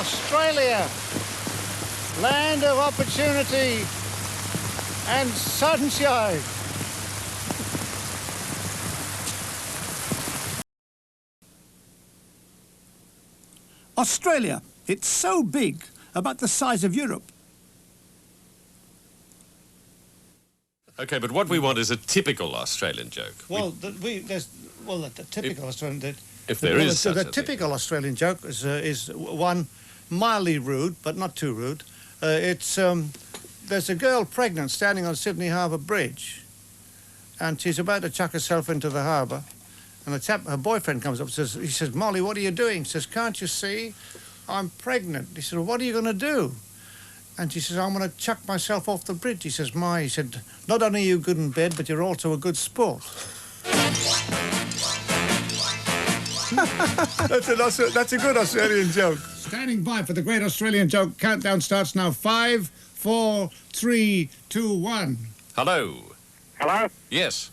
Australia, land of opportunity and sunshine. Australia, it's so big, about the size of Europe. OK, but what we want is a typical Australian joke. Well, the typical Australian... If there is such a The typical Australian joke is one mildly rude, but not too rude. There's a girl pregnant standing on Sydney Harbour Bridge, and she's about to chuck herself into the harbour, and her boyfriend comes up and says, Molly, what are you doing? She says, can't you see? I'm pregnant. He said, well, what are you going to do? And she says, I'm going to chuck myself off the bridge. He says, he said, not only are you good in bed, but you're also a good sport. That's a good Australian joke. Standing by for the great Australian joke. Countdown starts now. 5, 4, 3, 2, 1. Hello. Hello? Yes.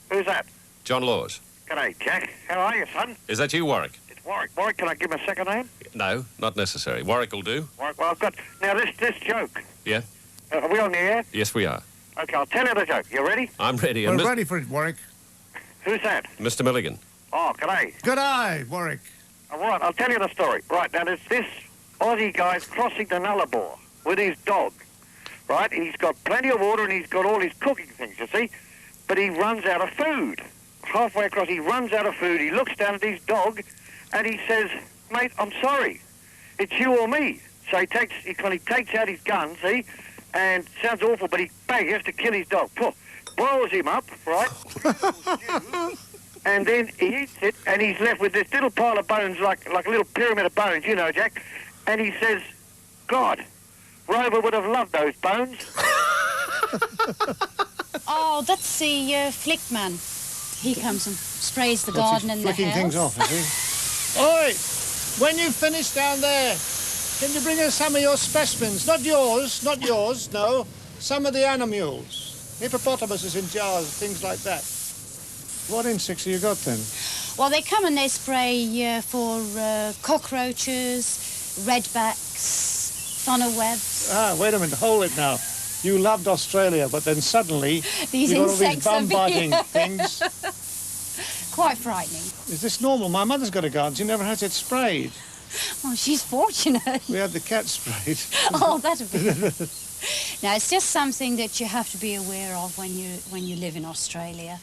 Who's that? John Laws. G'day, Jack. How are you, son? Is that you, Warwick? It's Warwick. Warwick, can I give him a second name? No, not necessary. Warwick will do. Warwick, well, I've got... Now, this joke. Yeah? Are we on the air? Yes, we are. OK, I'll tell you the joke. You ready? I'm ready. We're ready for it, Warwick. Who's that? Mr. Milligan. Oh, g'day. G'day, Warwick. All right, I'll tell you the story. Right, now, there's this Aussie guy's crossing the Nullarbor with his dog, right? He's got plenty of water and he's got all his cooking things, you see, but he runs out of food. Halfway across, he runs out of food. He looks down at his dog and he says, mate, I'm sorry. It's you or me. So he takes out his gun, see, and sounds awful, but he has to kill his dog. Boils him up, right? And then he eats it, and he's left with this little pile of bones, like a little pyramid of bones, you know, Jack. And he says, God, Rover would have loved those bones. Oh, that's the flick man. He comes and sprays the garden and the house. Flicking things off, is he? Oi, when you finish down there, can you bring us some of your specimens? Not yours, no. Some of the animals. Hippopotamuses in jars, things like that. What insects have you got then? Well, they come and they spray for cockroaches, redbacks, funnel webs. Ah, wait a minute, hold it now. You loved Australia, but then suddenly these you got all these insects bum-biting things. Quite frightening. Is this normal? My mother's got a garden. She never has it sprayed. Oh, she's fortunate. We had the cat sprayed. Oh, that'd be good. Now, it's just something that you have to be aware of when you live in Australia.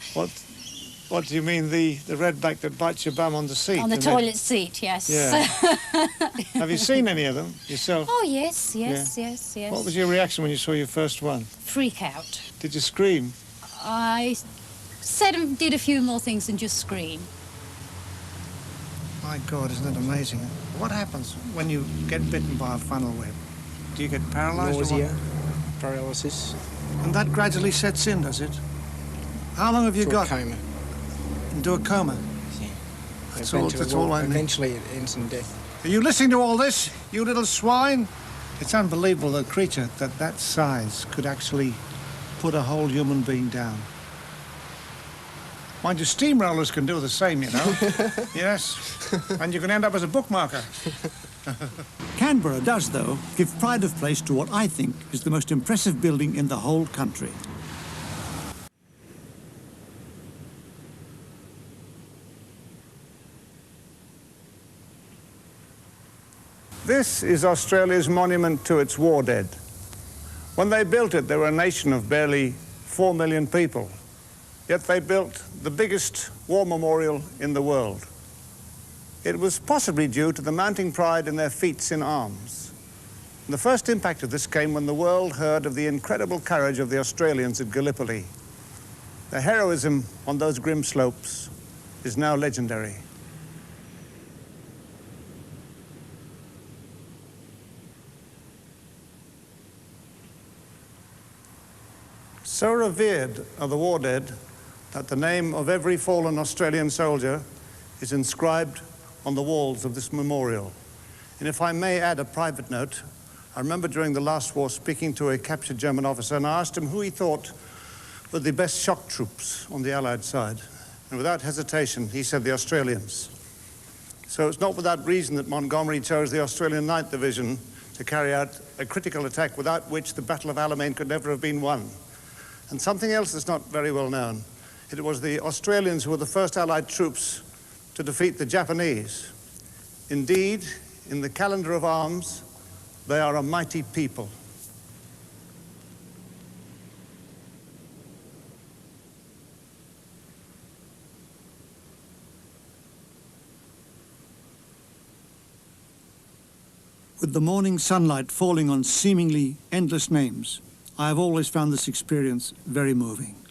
What do you mean, the redback that bites your bum on the seat? On the toilet seat, yes. Yeah. Have you seen any of them yourself? Oh, yes. What was your reaction when you saw your first one? Freak out. Did you scream? I said and did a few more things than just scream. My God, isn't it amazing? What happens when you get bitten by a funnel web? Do you get paralysed? Nausea, paralysis. And that gradually sets in, does it? How long have you got? Coma. Into a coma? Yeah. That's all I need. Eventually it ends in death. Are you listening to all this, you little swine? It's unbelievable, a creature that size could actually put a whole human being down. Mind you, steamrollers can do the same, you know. Yes. And you can end up as a bookmarker. Canberra does, though, give pride of place to what I think is the most impressive building in the whole country. This is Australia's monument to its war dead. When they built it, they were a nation of barely 4 million people. Yet they built the biggest war memorial in the world. It was possibly due to the mounting pride in their feats in arms. And the first impact of this came when the world heard of the incredible courage of the Australians at Gallipoli. Their heroism on those grim slopes is now legendary. So revered are the war dead that the name of every fallen Australian soldier is inscribed on the walls of this memorial. And if I may add a private note, I remember during the last war speaking to a captured German officer, and I asked him who he thought were the best shock troops on the Allied side. And without hesitation, he said the Australians. So it's not without reason that Montgomery chose the Australian 9th Division to carry out a critical attack without which the Battle of Alamein could never have been won. And something else that's not very well known. It was the Australians who were the first Allied troops to defeat the Japanese. Indeed, in the calendar of arms, they are a mighty people. With the morning sunlight falling on seemingly endless names, I have always found this experience very moving.